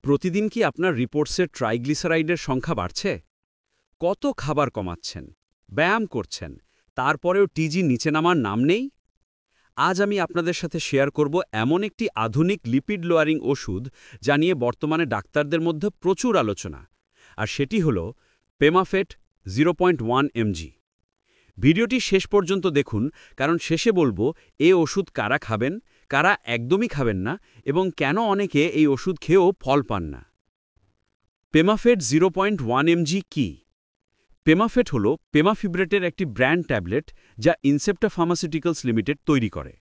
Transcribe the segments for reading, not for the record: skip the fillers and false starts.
প্রতিদিন কি আপনার রিপোর্টসে ট্রাইগ্লিসারাইডের সংখ্যা বাড়ছে? কত খাবার কমাচ্ছেন, ব্যায়াম করছেন, তারপরেও টিজি নিচে নামার নাম নেই? আজ আমি আপনাদের সাথে শেয়ার করব এমন একটি আধুনিক লিপিড লোয়ারিং ওষুধ যা নিয়ে বর্তমানে ডাক্তারদের মধ্যে প্রচুর আলোচনা, আর সেটি হল পেমাফেট 0.1 mg। ভিডিওটি শেষ পর্যন্ত দেখুন, কারণ শেষে বলবো এ ওষুধ কারা খাবেন, কারা একদমই খাবেন না এবং কেন অনেকে এই ওষুধ খেয়েও ফল পান না। পেমাফেট 0.1 mg কি? পেমাফেট হল পেমাফিব্রেটের একটি ব্র্যান্ড ট্যাবলেট যা ইনসেপ্টা ফার্মাসিউটিক্যালস লিমিটেড তৈরি করে।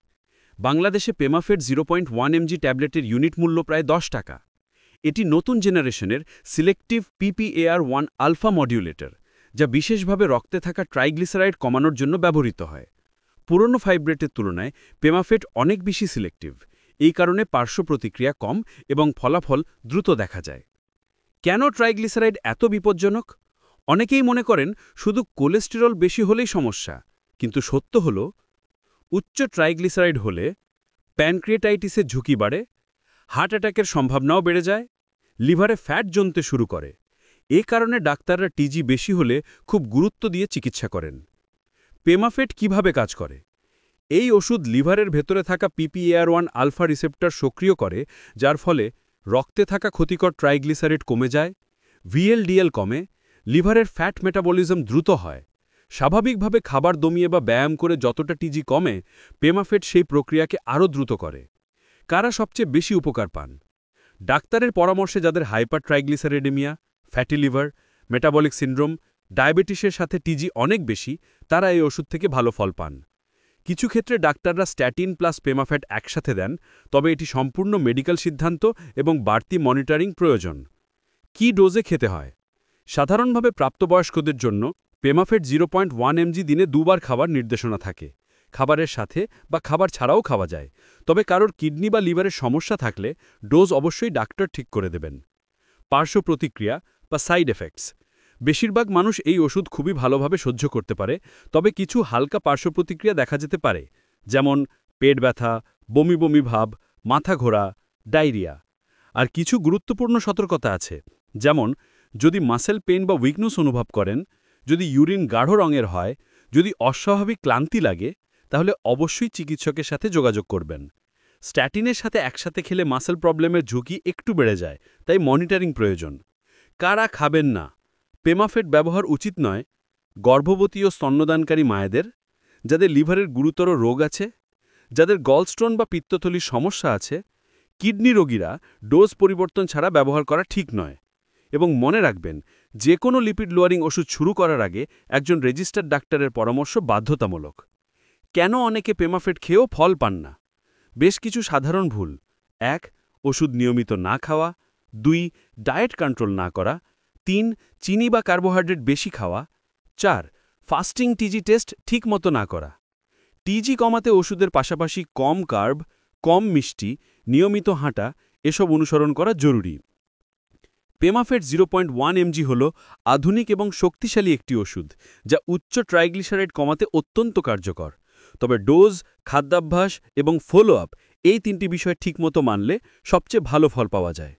বাংলাদেশে পেমাফেট 0.1 mg ট্যাবলেটের ইউনিট মূল্য প্রায় 10 টাকা। এটি নতুন জেনারেশনের সিলেক্টিভ PPAR1 আলফা মডিউলেটর, যা বিশেষভাবে রক্তে থাকা ট্রাইগ্লিসারাইড কমানোর জন্য ব্যবহৃত হয়। পুরনো ফাইব্রেটের তুলনায় পেমাফেট অনেক বেশি সিলেক্টিভ, এই কারণে পার্শ্ব প্রতিক্রিয়া কম এবং ফলাফল দ্রুত দেখা যায়। কেন ট্রাইগ্লিসারাইড এত বিপজ্জনক? অনেকেই মনে করেন শুধু কোলেস্টেরল বেশি হলেই সমস্যা, কিন্তু সত্য হল উচ্চ ট্রাইগ্লিসারাইড হলে প্যানক্রিয়েটাইটিসের ঝুঁকি বাড়ে, হার্ট অ্যাটাকের সম্ভাবনাও বেড়ে যায়, লিভারে ফ্যাট জমতে শুরু করে। এ কারণে ডাক্তাররা টিজি বেশি হলে খুব গুরুত্ব দিয়ে চিকিৎসা করেন। পেমাফেট কিভাবে কাজ করে? এই ওষুধ লিভারের ভেতরে থাকা PPAR1 আলফা রিসেপ্টর সক্রিয় করে, যার ফলে রক্তে থাকা ক্ষতিকর ট্রাইগ্লিসারাইড কমে যায়, VLDL কমে, লিভারের ফ্যাট মেটাবলিজম দ্রুত হয়। স্বাভাবিকভাবে খাবার দমিয়ে বা ব্যায়াম করে যতটা টিজি কমে, পেমাফেট সেই প্রক্রিয়াকে আরও দ্রুত করে। কারা সবচেয়ে বেশি উপকার পান? ডাক্তারের পরামর্শে যাদের hypertriglyceridaemia, fatty liver, metabolic syndrome, ডায়াবেটিসের সাথে টিজি অনেক বেশি, তারা এই ওষুধ থেকে ভালো ফল পান। কিছু ক্ষেত্রে ডাক্তাররা স্ট্যাটিন প্লাস পেমাফেট একসাথে দেন, তবে এটি সম্পূর্ণ মেডিকেল সিদ্ধান্ত এবং বাড়তি মনিটরিং প্রয়োজন। কি ডোজে খেতে হয়? সাধারণভাবে প্রাপ্তবয়স্কদের জন্য পেমাফেট 0.1 mg দিনে 2 বার খাবার নির্দেশনা থাকে। খাবারের সাথে বা খাবার ছাড়াও খাওয়া যায়, তবে কারোর কিডনি বা লিভারের সমস্যা থাকলে ডোজ অবশ্যই ডাক্তার ঠিক করে দেবেন। পার্শ্ব প্রতিক্রিয়া বা সাইড এফেক্টস। বেশিরভাগ মানুষ এই ওষুধ খুবই ভালোভাবে সহ্য করতে পারে, তবে কিছু হালকা পার্শ্ব প্রতিক্রিয়া দেখা যেতে পারে, যেমন পেট ব্যথা, বমি বমি ভাব, মাথা ঘোরা, ডায়রিয়া। আর কিছু গুরুত্বপূর্ণ সতর্কতা আছে, যেমন যদি মাসেল পেইন বা উইকনেস অনুভব করেন, যদি ইউরিন গাঢ় রঙের হয়, যদি অস্বাভাবিক ক্লান্তি লাগে, তাহলে অবশ্যই চিকিৎসকের সাথে যোগাযোগ করবেন। স্ট্যাটিনের সাথে একসাথে খেলে মাসেল প্রবলেমের ঝুঁকি একটু বেড়ে যায়, তাই মনিটরিং প্রয়োজন। কারা খাবেন না? পেমাফেট ব্যবহার উচিত নয় গর্ভবতী ও স্তন্যদানকারী মায়েদের, যাদের লিভারের গুরুতর রোগ আছে, যাদের গলস্টোন বা পিত্তথলির সমস্যা আছে, কিডনি রোগীরা ডোজ পরিবর্তন ছাড়া ব্যবহার করা ঠিক নয়। এবং মনে রাখবেন, যে কোনো লিপিড লোয়ারিং ওষুধ শুরু করার আগে একজন রেজিস্টার্ড ডাক্তারের পরামর্শ বাধ্যতামূলক। কেন অনেকে পেমাফেট খেয়েও ফল পান না? বেশ কিছু সাধারণ ভুল: 1. ওষুধ নিয়মিত না খাওয়া, 2. ডায়েট কন্ট্রোল না করা, 3. চিনি বা কার্বোহাইড্রেট বেশি খাওয়া, 4. ফাস্টিং টিজি টেস্ট ঠিকমতো না করা। টিজি কমাতে ওষুধের পাশাপাশি কম কার্ব, কম মিষ্টি, নিয়মিত হাঁটা এসব অনুসরণ করা জরুরি। পেমাফেট 0.1 mg হল আধুনিক এবং শক্তিশালী একটি ওষুধ, যা উচ্চ ট্রাইগ্লিসারাইড কমাতে অত্যন্ত কার্যকর। তবে ডোজ, খাদ্যাভ্যাস এবং ফলো আপ, এই তিনটি বিষয় ঠিকমতো মানলে সবচেয়ে ভালো ফল পাওয়া যায়।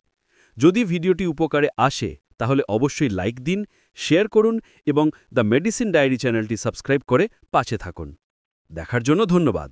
যদি ভিডিওটি উপকারে আসে, তাহলে অবশ্যই লাইক দিন, শেয়ার করুন এবং দ্য মেডিসিন ডায়েরি চ্যানেলটি সাবস্ক্রাইব করে পাশে থাকুন। দেখার জন্য ধন্যবাদ।